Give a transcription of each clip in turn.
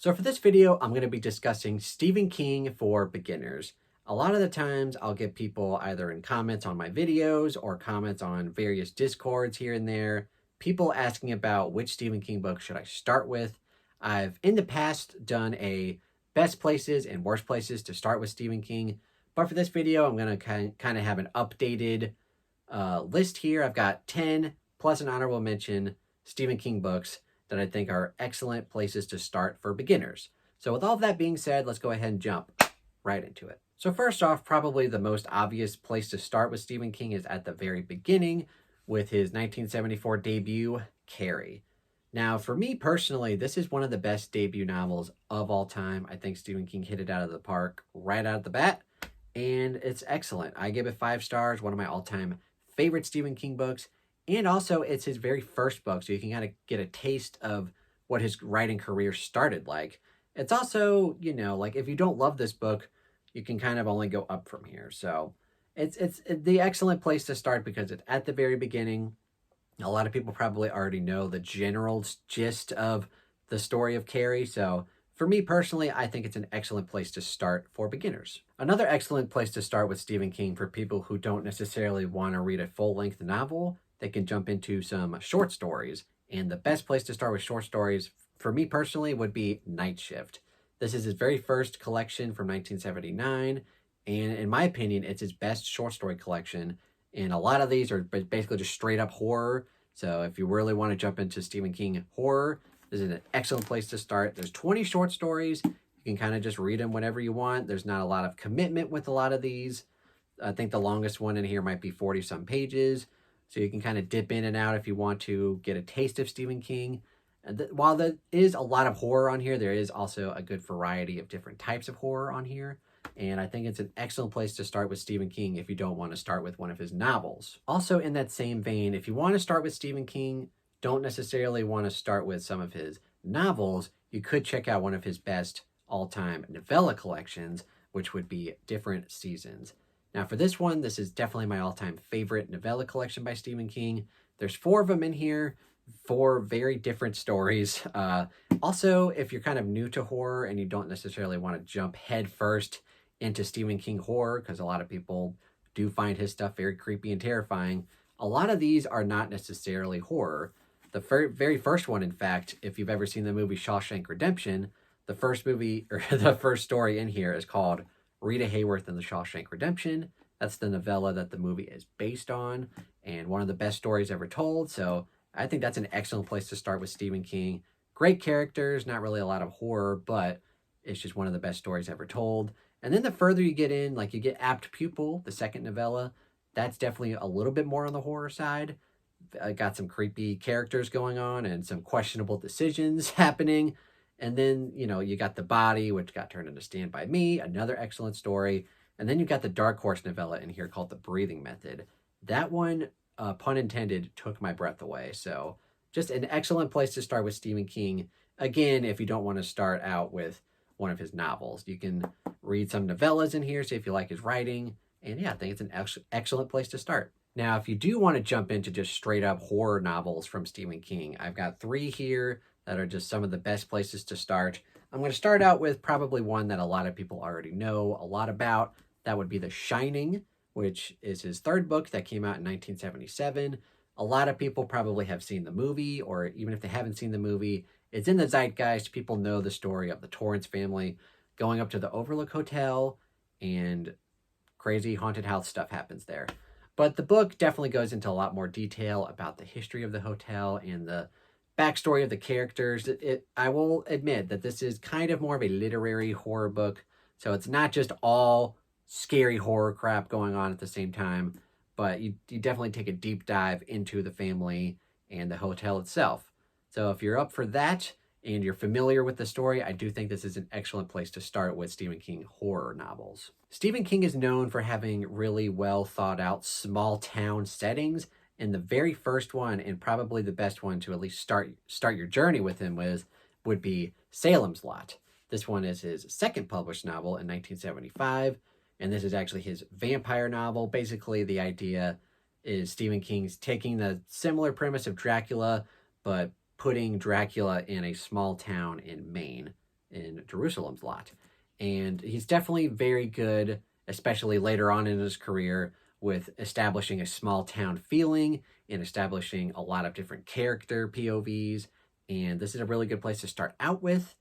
So for this video, I'm going to be discussing Stephen King for beginners. A lot of the times I'll get people either in comments on my videos or comments on various discords here and there, people asking about which Stephen King book should I start with. I've in the past done a best places and worst places to start with Stephen King, but for this video, I'm going to kind of have an updated list here. I've got 10 plus an honorable mention Stephen King books that I think are excellent places to start for beginners. So with all of that being said, let's go ahead and jump right into it. So first off, probably the most obvious place to start with Stephen King is at the very beginning with his 1974 debut, Carrie. Now, for me personally, this is one of the best debut novels of all time. I think Stephen King hit it out of the park right out of the bat, and it's excellent. I give it 5 stars, one of my all-time favorite Stephen King books. And also, it's his very first book, so you can kind of get a taste of what his writing career started like. It's also, like if you don't love this book, you can kind of only go up from here. So it's the excellent place to start because it's at the very beginning. A lot of people probably already know the general gist of the story of Carrie. So for me personally, I think it's an excellent place to start for beginners. Another excellent place to start with Stephen King for people who don't necessarily want to read a full-length novel, they can jump into some short stories. And the best place to start with short stories, for me personally, would be Night Shift. This is his very first collection from 1979. And in my opinion, it's his best short story collection. And a lot of these are basically just straight up horror. So if you really want to jump into Stephen King horror, this is an excellent place to start. There's 20 short stories. You can kind of just read them whenever you want. There's not a lot of commitment with a lot of these. I think the longest one in here might be 40-some pages. So you can kind of dip in and out if you want to get a taste of Stephen King. And while there is a lot of horror on here, there is also a good variety of different types of horror on here. And I think it's an excellent place to start with Stephen King if you don't want to start with one of his novels. Also in that same vein, if you want to start with Stephen King, don't necessarily want to start with some of his novels, you could check out one of his best all-time novella collections, which would be Different Seasons. Now for this one, this is definitely my all-time favorite novella collection by Stephen King. There's 4 of them in here, 4 very different stories. Also, if you're kind of new to horror and you don't necessarily want to jump head first into Stephen King horror, because a lot of people do find his stuff very creepy and terrifying, a lot of these are not necessarily horror. The very first one, in fact, if you've ever seen the movie Shawshank Redemption, the first movie, or the first story in here is called Rita Hayworth and the Shawshank Redemption. That's the novella that the movie is based on, and one of the best stories ever told. So I think that's an excellent place to start with Stephen King. Great characters, not really a lot of horror, but it's just one of the best stories ever told. And then the further you get in, like you get Apt Pupil, the second novella, that's definitely a little bit more on the horror side. Got some creepy characters going on and some questionable decisions happening. And then, you got The Body, which got turned into Stand By Me, another excellent story. And then you got the Dark Horse novella in here called The Breathing Method. That one, pun intended, took my breath away. So just an excellent place to start with Stephen King. Again, if you don't want to start out with one of his novels, you can read some novellas in here, see if you like his writing. And yeah, I think it's an excellent place to start. Now, if you do want to jump into just straight up horror novels from Stephen King, I've got 3 here that are just some of the best places to start. I'm going to start out with probably one that a lot of people already know a lot about. That would be The Shining, which is his 3rd book that came out in 1977. A lot of people probably have seen the movie, or even if they haven't seen the movie, it's in the zeitgeist. People know the story of the Torrance family going up to the Overlook Hotel, and crazy haunted house stuff happens there. But the book definitely goes into a lot more detail about the history of the hotel and the backstory of the characters. I will admit that this is kind of more of a literary horror book, so it's not just all scary horror crap going on at the same time, but you definitely take a deep dive into the family and the hotel itself. So if you're up for that and you're familiar with the story, I do think this is an excellent place to start with Stephen King horror novels. Stephen King is known for having really well thought out small town settings, and the very first one, and probably the best one to at least start your journey with him with, would be Salem's Lot. This one is his 2nd published novel in 1975, and this is actually his vampire novel. Basically, the idea is Stephen King's taking the similar premise of Dracula, but putting Dracula in a small town in Maine. Jerusalem's Lot. And he's definitely very good, especially later on in his career, with establishing a small town feeling and establishing a lot of different character POVs. And this is a really good place to start out with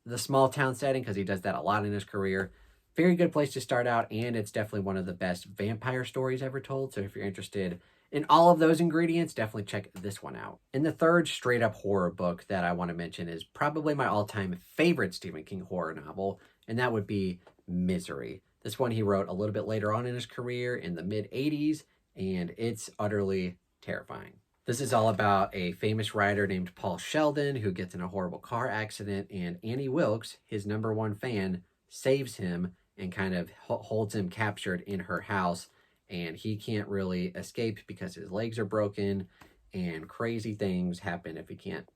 the small town setting, because he does that a lot in his career. Very good place to start out, and it's definitely one of the best vampire stories ever told. So if you're interested in all of those ingredients, definitely check this one out. And the third straight up horror book that I want to mention is probably my all-time favorite Stephen King horror novel, and that would be Misery. This one he wrote a little bit later on in his career in the mid-'80s, and it's utterly terrifying. This is all about a famous writer named Paul Sheldon who gets in a horrible car accident, and Annie Wilkes, his #1 fan, saves him and kind of holds him captured in her house, and he can't really escape because his legs are broken, and crazy things happen if you can't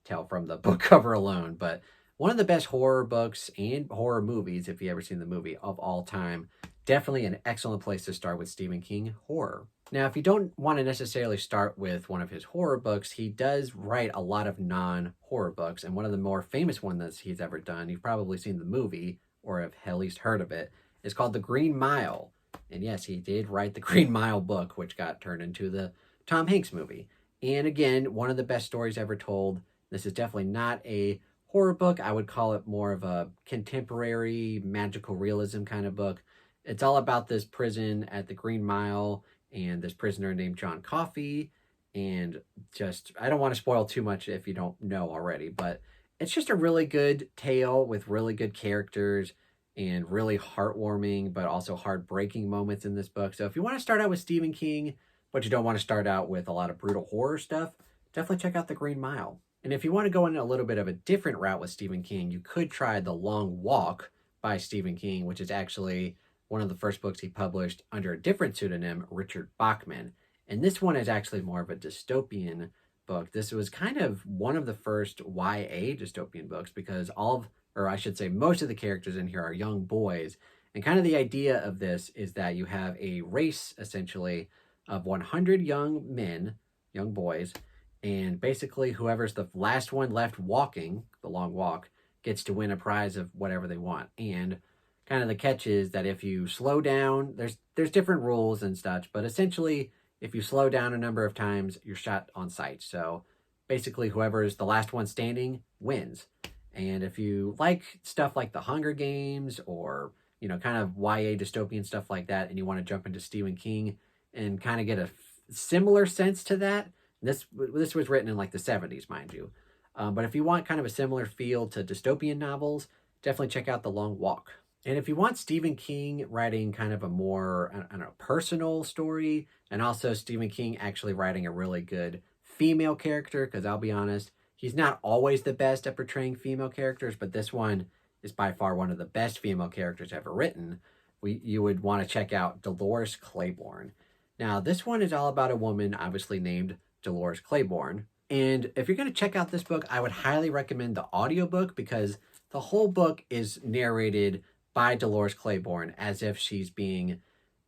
tell from the book cover alone. But one of the best horror books and horror movies, if you ever seen the movie, of all time. Definitely an excellent place to start with Stephen King horror. Now, if you don't want to necessarily start with one of his horror books, he does write a lot of non-horror books, and one of the more famous ones that he's ever done, you've probably seen the movie, or have at least heard of it, is called The Green Mile. And yes, he did write the Green Mile book, which got turned into the Tom Hanks movie. And again, one of the best stories ever told. This is definitely not a horror book. I would call it more of a contemporary magical realism kind of book. It's all about this prison at the Green Mile and this prisoner named John Coffey. And just, I don't want to spoil too much if you don't know already, but it's just a really good tale with really good characters and really heartwarming, but also heartbreaking moments in this book. So if you want to start out with Stephen King, but you don't want to start out with a lot of brutal horror stuff, definitely check out The Green Mile. And if you want to go in a little bit of a different route with Stephen King, you could try The Long Walk by Stephen King, which is actually one of the first books he published under a different pseudonym, Richard Bachman. And this one is actually more of a dystopian book. This was kind of one of the first YA dystopian books, because most of the characters in here are young boys. And kind of the idea of this is that you have a race, essentially, of 100 young men, young boys, and basically whoever's the last one left walking, the long walk, gets to win a prize of whatever they want. And kind of the catch is that if you slow down, there's different rules and such, but essentially, if you slow down a number of times, you're shot on sight. So basically, whoever is the last one standing wins. And if you like stuff like The Hunger Games or, kind of YA dystopian stuff like that, and you want to jump into Stephen King and kind of get a similar sense to that, this was written in like the 70s, mind you. But if you want kind of a similar feel to dystopian novels, definitely check out The Long Walk. And if you want Stephen King writing kind of a more, personal story, and also Stephen King actually writing a really good female character, because I'll be honest, he's not always the best at portraying female characters, but this one is by far one of the best female characters ever written. You would want to check out Dolores Claiborne. Now, this one is all about a woman obviously named Dolores Claiborne. And if you're going to check out this book, I would highly recommend the audiobook, because the whole book is narrated by Dolores Claiborne as if she's being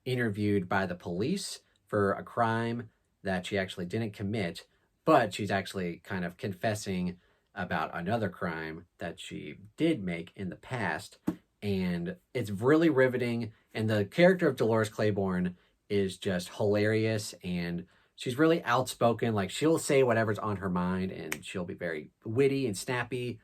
interviewed by the police for a crime that she actually didn't commit, but she's actually kind of confessing about another crime that she did make in the past. And it's really riveting. And the character of Dolores Claiborne is just hilarious, and she's really outspoken. Like, she'll say whatever's on her mind, and she'll be very witty and snappy.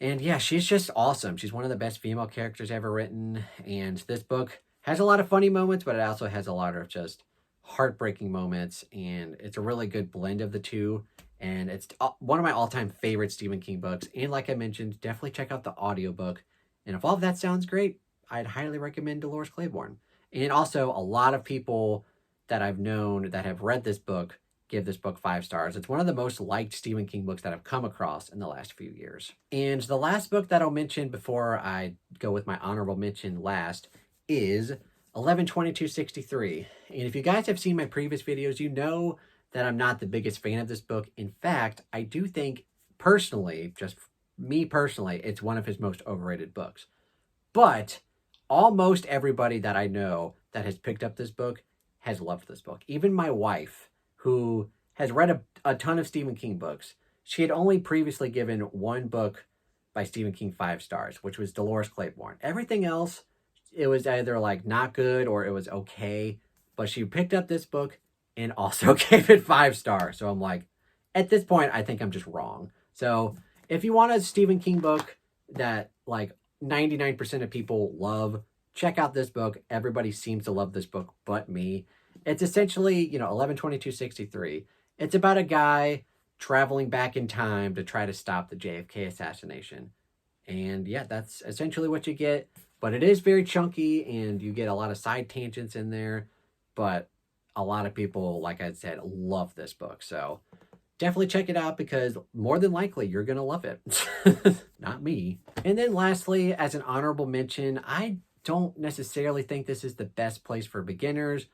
And yeah, she's just awesome. She's one of the best female characters ever written. And this book has a lot of funny moments, but it also has a lot of just heartbreaking moments. And it's a really good blend of the two. And it's one of my all-time favorite Stephen King books. And like I mentioned, definitely check out the audiobook. And if all of that sounds great, I'd highly recommend Dolores Claiborne. And also, a lot of people that I've known that have read this book give this book 5 stars. It's one of the most liked Stephen King books that I've come across in the last few years. And the last book that I'll mention before I go with my honorable mention last is 11/22/63. And if you guys have seen my previous videos, you know that I'm not the biggest fan of this book. In fact, I do think personally, just me personally, it's one of his most overrated books. But almost everybody that I know that has picked up this book has loved this book. Even my wife, who has read a ton of Stephen King books, she had only previously given one book by Stephen King 5 stars, which was Dolores Claiborne. Everything else, it was either like not good or it was okay. But she picked up this book and also gave it 5 stars. So I'm like, at this point, I think I'm just wrong. So if you want a Stephen King book that like 99% of people love, check out this book. Everybody seems to love this book but me. It's essentially, 11/22/63. It's about a guy traveling back in time to try to stop the JFK assassination. And yeah, that's essentially what you get. But it is very chunky and you get a lot of side tangents in there. But a lot of people, like I said, love this book. So definitely check it out because more than likely you're going to love it. Not me. And then lastly, as an honorable mention, I don't necessarily think this is the best place for beginners,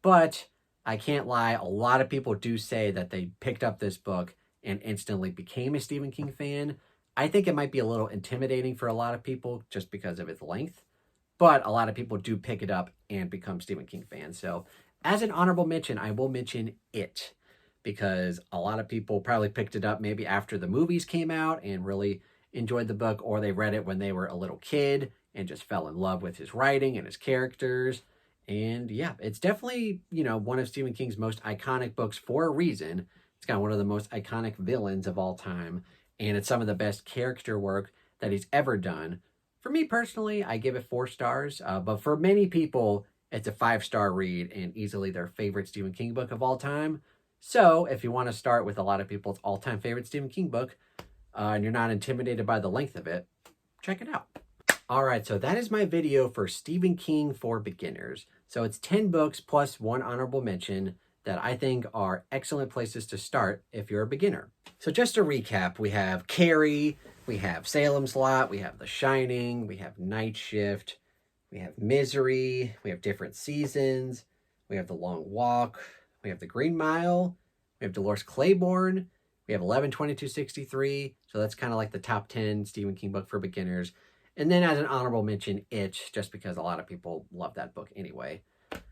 but I can't lie. A lot of people do say that they picked up this book and instantly became a Stephen King fan. I think it might be a little intimidating for a lot of people just because of its length, but a lot of people do pick it up and become Stephen King fans. So as an honorable mention, I will mention It, because a lot of people probably picked it up maybe after the movies came out and really enjoyed the book, or they read it when they were a little kid and just fell in love with his writing and his characters. And yeah, it's definitely, one of Stephen King's most iconic books for a reason. It's got one of the most iconic villains of all time, and it's some of the best character work that he's ever done. For me personally, I give it 4 stars, but for many people, it's a 5-star read and easily their favorite Stephen King book of all time. So if you want to start with a lot of people's all-time favorite Stephen King book, and you're not intimidated by the length of it, check it out. All right, so that is my video for Stephen King for beginners. So it's 10 books plus 1 honorable mention that I think are excellent places to start if you're a beginner. So just to recap, we have Carrie, we have Salem's Lot, we have The Shining, we have Night Shift, we have Misery, we have Different Seasons, we have The Long Walk, we have The Green Mile, we have Dolores Claiborne, we have 11/22/63, so that's kind of like the top 10 Stephen King book for beginners. And then as an honorable mention, It, just because a lot of people love that book anyway.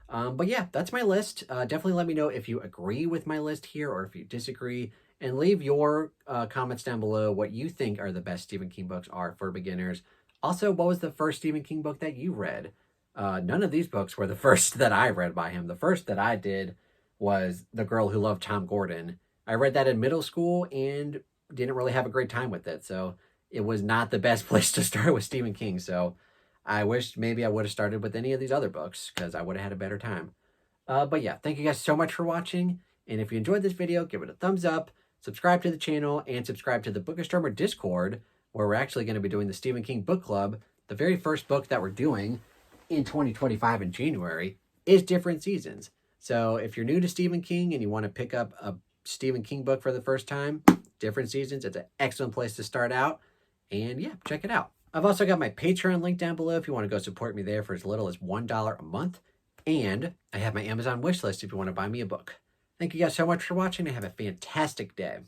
But yeah, that's my list. Definitely let me know if you agree with my list here or if you disagree. And leave your comments down below what you think are the best Stephen King books are for beginners. Also, what was the first Stephen King book that you read? None of these books were the first that I read by him. The first that I did was The Girl Who Loved Tom Gordon. I read that in middle school and didn't really have a great time with it. So it was not the best place to start with Stephen King. So I wish maybe I would have started with any of these other books because I would have had a better time. But yeah, thank you guys so much for watching. And if you enjoyed this video, give it a thumbs up, subscribe to the channel, and subscribe to the Bookastromer Discord, where we're actually going to be doing the Stephen King Book Club. The very first book that we're doing in 2025 in January is Different Seasons. So if you're new to Stephen King and you want to pick up a Stephen King book for the first time, Different Seasons, it's an excellent place to start out. And yeah, check it out. I've also got my Patreon link down below if you want to go support me there for as little as $1 a month. And I have my Amazon wishlist if you want to buy me a book. Thank you guys so much for watching and have a fantastic day.